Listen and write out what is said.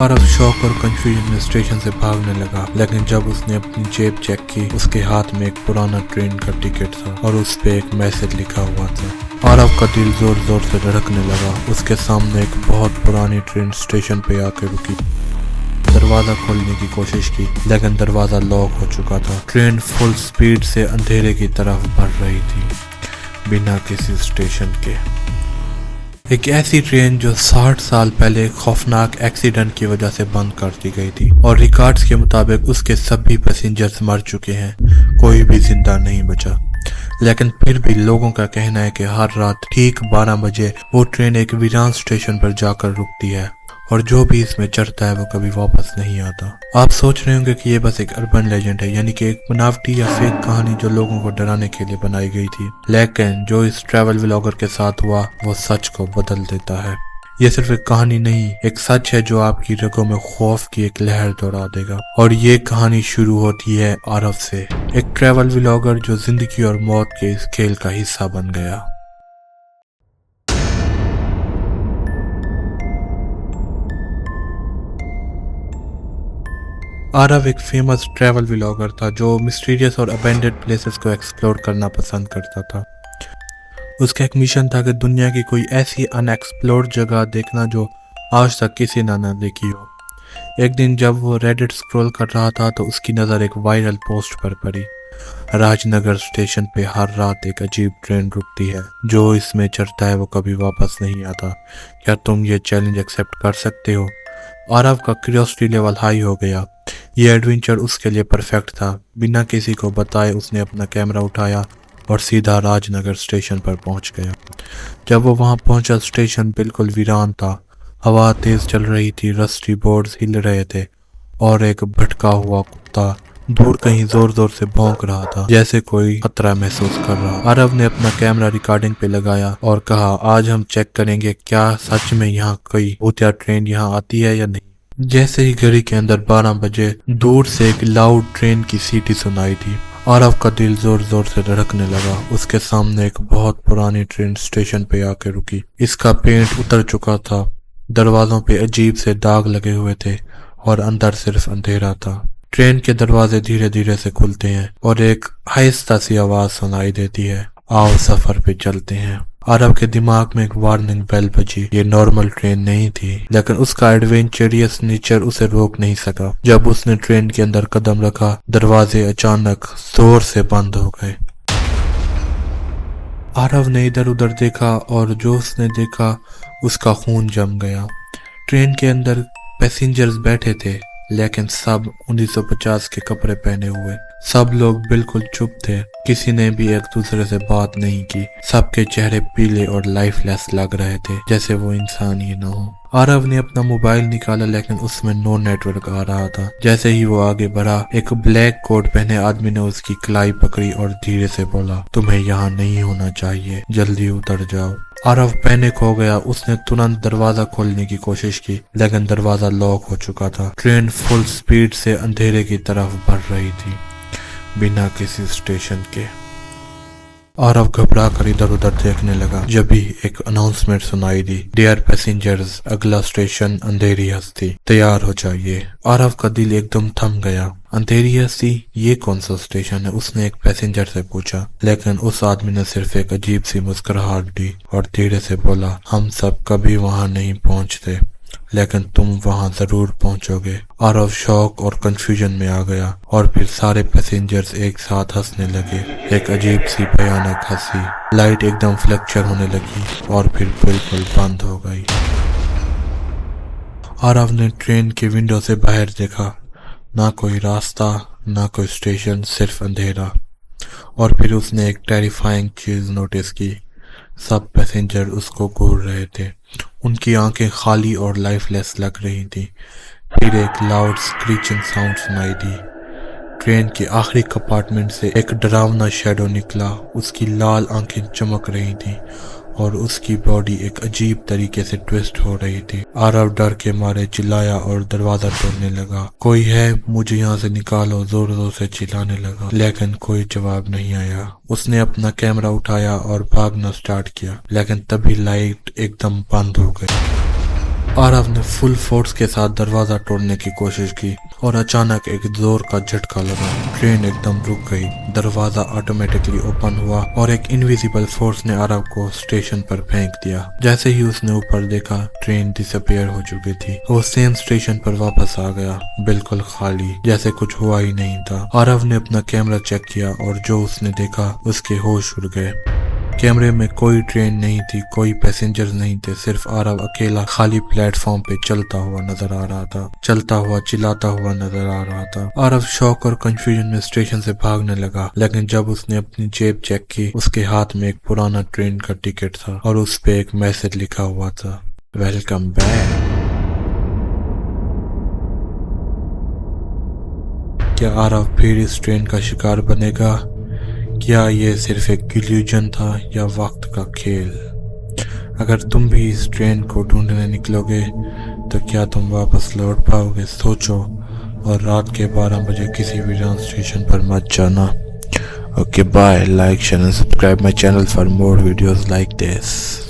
आरव शौक और कंफ्यूजन में स्टेशन से भागने लगा, लेकिन जब उसने अपनी जेब चेक की, उसके हाथ में एक पुराना ट्रेन का टिकट था और उस पे एक मैसेज लिखा हुआ था। आरव का दिल जोर जोर से धड़कने लगा। उसके सामने एक बहुत पुरानी ट्रेन स्टेशन पे आके रुकी। दरवाजा खोलने की कोशिश की, लेकिन दरवाजा लॉक हो चुका था। ट्रेन फुल स्पीड से अंधेरे की तरफ बढ़ रही थी, बिना किसी स्टेशन के। एक ऐसी ट्रेन जो 60 साल पहले एक खौफनाक एक्सीडेंट की वजह से बंद कर दी गई थी, और रिकॉर्ड्स के मुताबिक उसके सभी पैसेंजर्स मर चुके हैं, कोई भी जिंदा नहीं बचा। लेकिन फिर भी लोगों का कहना है कि हर रात ठीक 12 बजे वो ट्रेन एक वीरान स्टेशन पर जाकर रुकती है, और जो भी इसमें चढ़ता है वो कभी वापस नहीं आता। आप सोच रहे होंगे कि ये बस एक अर्बन लेजेंड है, यानी कि एक बनावटी या फेक कहानी जो लोगों को डराने के लिए बनाई गई थी। लेकिन जो इस ट्रैवल व्लॉगर के साथ हुआ वो सच को बदल देता है। ये सिर्फ एक कहानी नहीं, एक सच है जो आपकी रगों में खौफ की एक लहर दौड़ा देगा। और ये कहानी शुरू होती है आरव से, एक ट्रैवल व्लॉगर जो जिंदगी और मौत के इस खेल का हिस्सा बन गया। आरव एक फेमस ट्रैवल व्लॉगर था जो मिस्टीरियस और अबेंडेड प्लेसेस को एक्सप्लोर करना पसंद करता था। उसका एक मिशन था कि दुनिया की कोई ऐसी अनएक्सप्लोर्ड जगह देखना जो आज तक किसी ने न देखी हो। एक दिन जब वो रेडिट स्क्रॉल कर रहा था तो उसकी नज़र एक वायरल पोस्ट पर पड़ी। राजनगर स्टेशन पे हर रात एक अजीब ट्रेन रुकती है, जो इसमें चढ़ता है वो कभी वापस नहीं आता। क्या तुम ये चैलेंज एक्सेप्ट कर सकते हो? आरव का क्यूरियोसिटी लेवल हाई हो गया। ये एडवेंचर उसके लिए परफेक्ट था। बिना किसी को बताए उसने अपना कैमरा उठाया और सीधा राजनगर स्टेशन पर पहुंच गया। जब वो वहां पहुंचा, स्टेशन बिल्कुल वीरान था। हवा तेज चल रही थी, रस्टी बोर्ड्स हिल रहे थे, और एक भटका हुआ कुत्ता दूर कहीं जोर जोर से भौंक रहा था, जैसे कोई खतरा महसूस कर रहा। आरव ने अपना कैमरा रिकॉर्डिंग पे लगाया और कहा, आज हम चेक करेंगे क्या सच में यहाँ कोई भूतिया ट्रेन यहाँ आती है या नहीं। जैसे ही घड़ी के अंदर 12 बजे दूर से एक लाउड ट्रेन की सीटी सुनाई दी। आरव का दिल जोर जोर से धड़कने लगा। उसके सामने एक बहुत पुरानी ट्रेन स्टेशन पे आके रुकी। इसका पेंट उतर चुका था, दरवाजों पे अजीब से दाग लगे हुए थे, और अंदर सिर्फ अंधेरा था। ट्रेन के दरवाजे धीरे धीरे से खुलते हैं और एक आहिस्ता सी आवाज सुनाई देती है, आओ सफर पे चलते हैं। आरव के दिमाग में एक वार्निंग बेल बजी। ये नॉर्मल ट्रेन नहीं थी, लेकिन उसका एडवेंचरियस नेचर उसे रोक नहीं सका। जब उसने ट्रेन के अंदर कदम रखा, दरवाजे अचानक जोर से बंद हो गए। आरव ने इधर उधर देखा, और जो उसने देखा उसका खून जम गया। ट्रेन के अंदर पैसेंजर्स बैठे थे, लेकिन सब 1950 के कपड़े पहने हुए। सब लोग बिल्कुल चुप थे, किसी ने भी एक दूसरे से बात नहीं की। सबके चेहरे पीले और लाइफलेस लग रहे थे, जैसे वो इंसान ही न हो। आरव ने अपना मोबाइल निकाला, लेकिन उसमें नो नेटवर्क आ रहा था। जैसे ही वो आगे बढ़ा, एक ब्लैक कोट पहने आदमी ने उसकी कलाई पकड़ी और धीरे से बोला, तुम्हें यहाँ नहीं होना चाहिए, जल्दी उतर जाओ। आरव पैनिक हो गया। उसने तुरंत दरवाजा खोलने की कोशिश की, लेकिन दरवाजा लॉक हो चुका था। ट्रेन फुल स्पीड से अंधेरे की तरफ बढ़ रही थी, बिना किसी स्टेशन के। आरव घबरा कर इधर उधर देखने लगा, जब भी एक अनाउंसमेंट सुनाई दी, डियर पैसेंजर्स, अगला स्टेशन अंधेरी हस्ती, तैयार हो जाइए। आरव का दिल एकदम थम गया। अंधेरी हस्ती, ये कौन सा स्टेशन है? उसने एक पैसेंजर से पूछा, लेकिन उस आदमी ने सिर्फ एक अजीब सी मुस्कुराहट दी और धीरे से बोला, हम सब कभी वहां नहीं पहुंचते, लेकिन तुम वहां जरूर पहुंचोगे। आरव शौक और कंफ्यूजन में आ गया, और फिर सारे पैसेंजर्स एक साथ हंसने लगे। एक अजीब सी भयानक हंसी। लाइट एकदम फ्लैक्चर होने लगी और फिर बिल्कुल बंद हो गई। आरव ने ट्रेन के विंडो से बाहर देखा, ना कोई रास्ता, ना कोई स्टेशन, सिर्फ अंधेरा। और फिर उसने एक टेरिफाइंग चीज नोटिस की। सब पैसेंजर उसको घूर रहे थे, उनकी आंखें खाली और लाइफलेस लग रही थी। फिर एक लाउड स्क्रीचिंग साउंड सुनाई दी। ट्रेन के आखिरी कंपार्टमेंट से एक डरावना शैडो निकला। उसकी लाल आंखें चमक रही थी और उसकी बॉडी एक अजीब तरीके से ट्विस्ट हो रही थी। आरव डर के मारे चिल्लाया और दरवाजा तोड़ने लगा। कोई है, मुझे यहाँ से निकालो, जोर जोर से चिल्लाने लगा, लेकिन कोई जवाब नहीं आया। उसने अपना कैमरा उठाया और भागना स्टार्ट किया, लेकिन तभी लाइट एकदम बंद हो गई। आरव ने फुल फोर्स के साथ दरवाजा तोड़ने की कोशिश की और अचानक एक जोर का झटका लगा। ट्रेन एकदम रुक गई, दरवाजा ऑटोमेटिकली ओपन हुआ और एक इनविजिबल फोर्स ने आरव को स्टेशन पर फेंक दिया। जैसे ही उसने ऊपर देखा, ट्रेन डिसअपियर हो चुकी थी। वो सेम स्टेशन पर वापस आ गया, बिल्कुल खाली, जैसे कुछ हुआ ही नहीं था। आरव ने अपना कैमरा चेक किया और जो उसने देखा उसके होश उड़ गए। कैमरे में कोई ट्रेन नहीं थी, कोई पैसेंजर नहीं थे, सिर्फ आरव अकेला खाली प्लेटफॉर्म पे चलता हुआ नजर आ रहा था, चलता हुआ चिल्लाता हुआ नजर आ रहा था। आरव शॉक और कंफ्यूजन में स्टेशन से भागने लगा, लेकिन जब उसने अपनी जेब चेक की, उसके हाथ में एक पुराना ट्रेन का टिकट था और उस पे एक मैसेज लिखा हुआ था, वेलकम बैक। क्या आरव फिर इस ट्रेन का शिकार बनेगा? क्या ये सिर्फ एक इल्यूजन था या वक्त का खेल? अगर तुम भी इस ट्रेन को ढूंढने निकलोगे तो क्या तुम वापस लौट पाओगे? सोचो, और रात के 12 बजे किसी भी रेल स्टेशन पर मत जाना। Okay bye, like share and subscribe my channel for more videos like this.